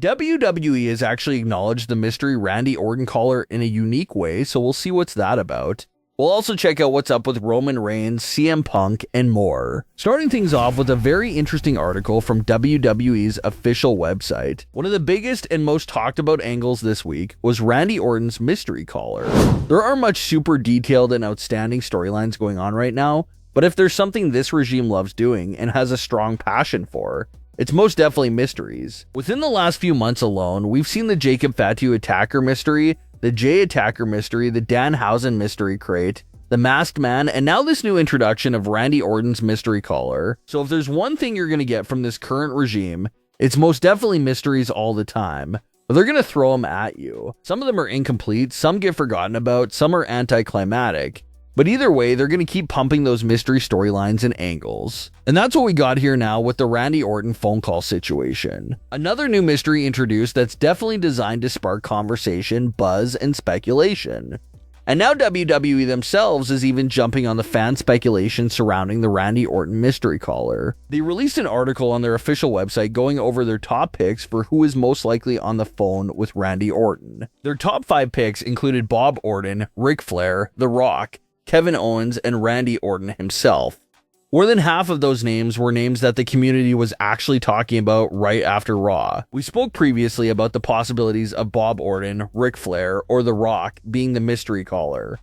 WWE has actually acknowledged the mystery Randy Orton collar in a unique way, so we'll see what's that about. We'll also check out what's up with Roman Reigns, CM Punk, and more. Starting things off with a very interesting article from WWE's official website. One of the biggest and most talked about angles this week was Randy Orton's mystery collar. There are much super detailed and outstanding storylines going on right now, but if there's something this regime loves doing and has a strong passion for, it's most definitely mysteries. Within the last few months alone, we've seen the Jacob Fatu attacker mystery, the Jay Attacker mystery, the Danhausen mystery crate, the Masked Man, and now this new introduction of Randy Orton's mystery collar. So if there's one thing you're going to get from this current regime, it's most definitely mysteries all the time. But they're going to throw them at you. Some of them are incomplete, some get forgotten about, some are anticlimactic. But either way, they're going to keep pumping those mystery storylines and angles. And that's what we got here now with the Randy Orton phone call situation. Another new mystery introduced that's definitely designed to spark conversation, buzz, and speculation. And now WWE themselves is even jumping on the fan speculation surrounding the Randy Orton mystery collar. They released an article on their official website going over their top picks for who is most likely on the phone with Randy Orton. Their top 5 picks included Bob Orton, Ric Flair, The Rock, Kevin Owens, and Randy Orton himself. More than half of those names were names that the community was actually talking about right after Raw. We spoke previously about the possibilities of Bob Orton, Ric Flair, or The Rock being the mystery caller.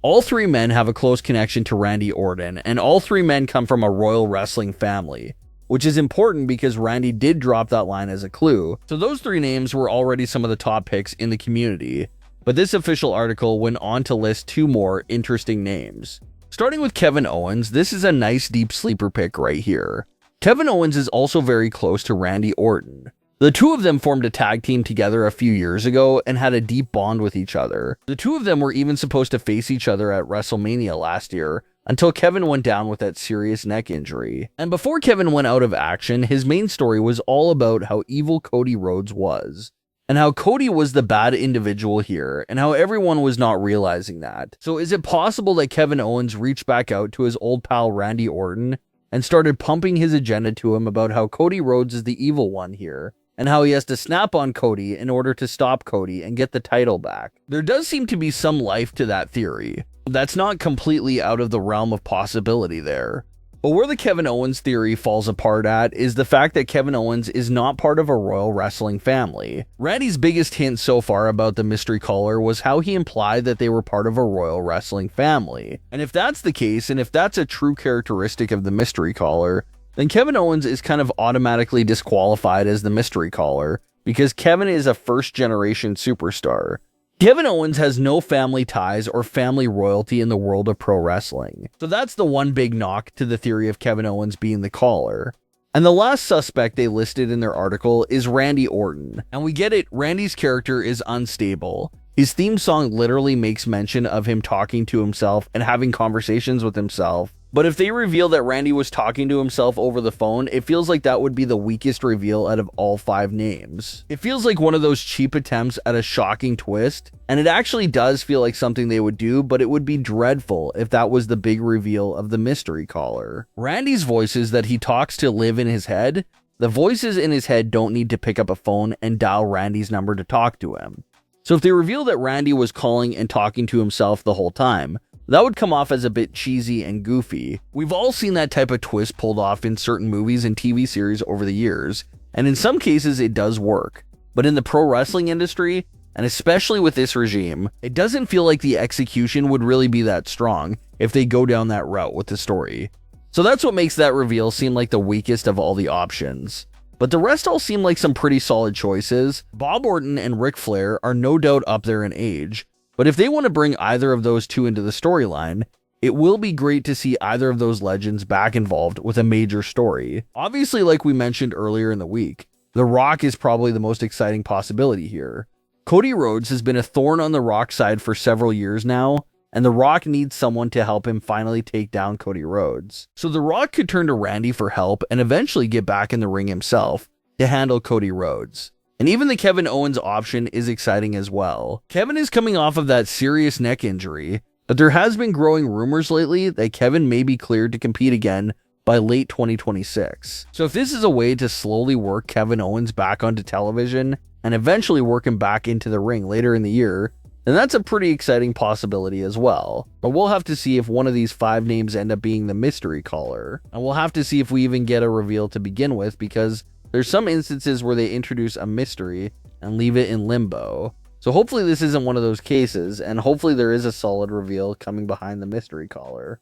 All 3 men have a close connection to Randy Orton, and all 3 men come from a royal wrestling family, which is important because Randy did drop that line as a clue, so those 3 names were already some of the top picks in the community. But this official article went on to list 2 more interesting names. Starting with Kevin Owens, this is a nice deep sleeper pick right here. Kevin Owens is also very close to Randy Orton. The 2 of them formed a tag team together a few years ago and had a deep bond with each other. The 2 of them were even supposed to face each other at WrestleMania last year, until Kevin went down with that serious neck injury. And before Kevin went out of action, his main story was all about how evil Cody Rhodes was. And how Cody was the bad individual here, and how everyone was not realizing that. So is it possible that Kevin Owens reached back out to his old pal Randy Orton and started pumping his agenda to him about how Cody Rhodes is the evil one here, and how he has to snap on Cody in order to stop Cody and get the title back? There does seem to be some life to that theory. That's not completely out of the realm of possibility there. But where the Kevin Owens theory falls apart at is the fact that Kevin Owens is not part of a royal wrestling family. Randy's biggest hint so far about the mystery caller was how he implied that they were part of a royal wrestling family. And if that's the case, and if that's a true characteristic of the mystery caller, then Kevin Owens is kind of automatically disqualified as the mystery caller, because Kevin is a first-generation superstar. Kevin Owens has no family ties or family royalty in the world of pro wrestling. So that's the one big knock to the theory of Kevin Owens being the caller. And the last suspect they listed in their article is Randy Orton. And we get it, Randy's character is unstable. His theme song literally makes mention of him talking to himself and having conversations with himself. But if they reveal that Randy was talking to himself over the phone, it feels like that would be the weakest reveal out of all 5 names. It feels like one of those cheap attempts at a shocking twist, and it actually does feel like something they would do, but it would be dreadful if that was the big reveal of the mystery caller. Randy's voices that he talks to live in his head. The voices in his head don't need to pick up a phone and dial Randy's number to talk to him. So if they reveal that Randy was calling and talking to himself the whole time, that would come off as a bit cheesy and goofy. We've all seen that type of twist pulled off in certain movies and TV series over the years, and in some cases it does work. But in the pro wrestling industry, and especially with this regime, it doesn't feel like the execution would really be that strong if they go down that route with the story. So that's what makes that reveal seem like the weakest of all the options. But the rest all seem like some pretty solid choices. Bob Orton and Ric Flair are no doubt up there in age, but if they want to bring either of those 2 into the storyline, it will be great to see either of those legends back involved with a major story. Obviously, like we mentioned earlier in the week, The Rock is probably the most exciting possibility here. Cody Rhodes has been a thorn on The Rock's side for several years now, and The Rock needs someone to help him finally take down Cody Rhodes. So The Rock could turn to Randy for help and eventually get back in the ring himself to handle Cody Rhodes. And even the Kevin Owens option is exciting as well. Kevin is coming off of that serious neck injury, but there has been growing rumors lately that Kevin may be cleared to compete again by late 2026. So if this is a way to slowly work Kevin Owens back onto television and eventually work him back into the ring later in the year, then that's a pretty exciting possibility as well. But we'll have to see if one of these 5 names end up being the mystery caller. And we'll have to see if we even get a reveal to begin with, because there's some instances where they introduce a mystery and leave it in limbo. So hopefully this isn't one of those cases, and hopefully there is a solid reveal coming behind the mystery caller.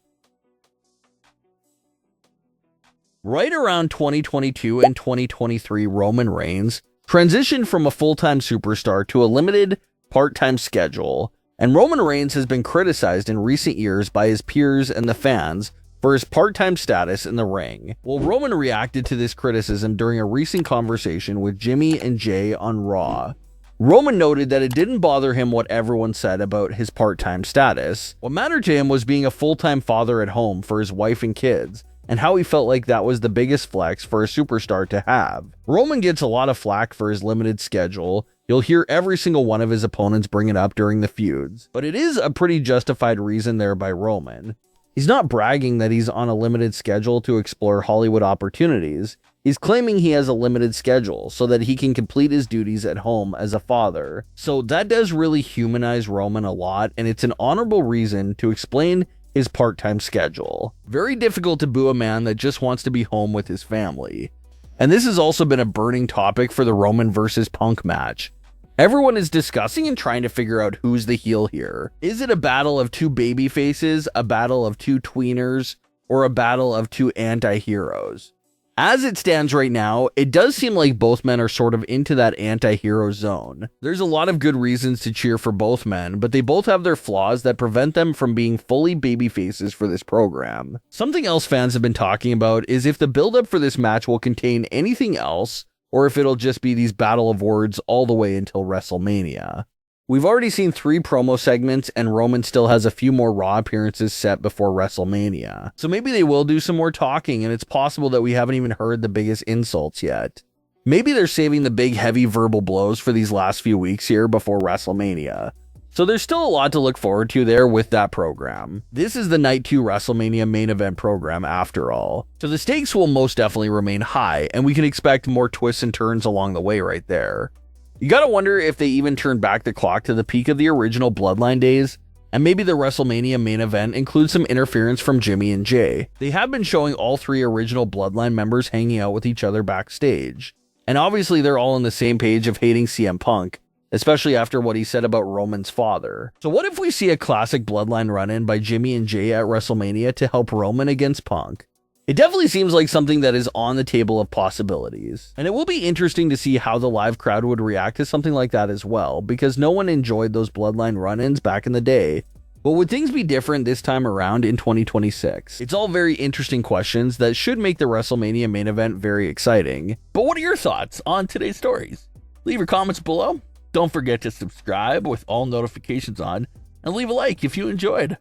Right around 2022 and 2023, Roman Reigns transitioned from a full-time superstar to a limited part-time schedule, and Roman Reigns has been criticized in recent years by his peers and the fans for his part-time status in the ring. Well, Roman reacted to this criticism during a recent conversation with Jimmy and Jay on Raw. Roman noted that it didn't bother him what everyone said about his part-time status. What mattered to him was being a full-time father at home for his wife and kids, and how he felt like that was the biggest flex for a superstar to have. Roman gets a lot of flack for his limited schedule. You'll hear every single one of his opponents bring it up during the feuds, but it is a pretty justified reason there by Roman. He's not bragging that he's on a limited schedule to explore Hollywood opportunities. He's claiming he has a limited schedule so that he can complete his duties at home as a father. So that does really humanize Roman a lot, and it's an honorable reason to explain his part-time schedule. Very difficult to boo a man that just wants to be home with his family. And this has also been a burning topic for the Roman versus Punk match. Everyone is discussing and trying to figure out who's the heel here. Is it a battle of 2 baby faces, a battle of 2 tweeners, or a battle of 2 anti-heroes? As it stands right now, it does seem like both men are sort of into that anti-hero zone. There's a lot of good reasons to cheer for both men, but they both have their flaws that prevent them from being fully baby faces for this program. Something else fans have been talking about is if the build-up for this match will contain anything else, or if it'll just be these battle of words all the way until WrestleMania. We've already seen 3 promo segments, and Roman still has a few more Raw appearances set before WrestleMania. So maybe they will do some more talking, and it's possible that we haven't even heard the biggest insults yet. Maybe they're saving the big heavy verbal blows for these last few weeks here before WrestleMania. So there's still a lot to look forward to there with that program. This is the Night 2 WrestleMania main event program after all. So the stakes will most definitely remain high, and we can expect more twists and turns along the way right there. You gotta wonder if they even turn back the clock to the peak of the original Bloodline days, and maybe the WrestleMania main event includes some interference from Jimmy and Jay. They have been showing all 3 original Bloodline members hanging out with each other backstage, and obviously they're all on the same page of hating CM Punk, especially after what he said about Roman's father. So what if we see a classic Bloodline run-in by Jimmy and Jay at WrestleMania to help Roman against Punk? It definitely seems like something that is on the table of possibilities. And it will be interesting to see how the live crowd would react to something like that as well, because no one enjoyed those Bloodline run-ins back in the day. But would things be different this time around in 2026? It's all very interesting questions that should make the WrestleMania main event very exciting. But what are your thoughts on today's stories? Leave your comments below. Don't forget to subscribe with all notifications on, and leave a like if you enjoyed.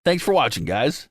Thanks for watching, guys.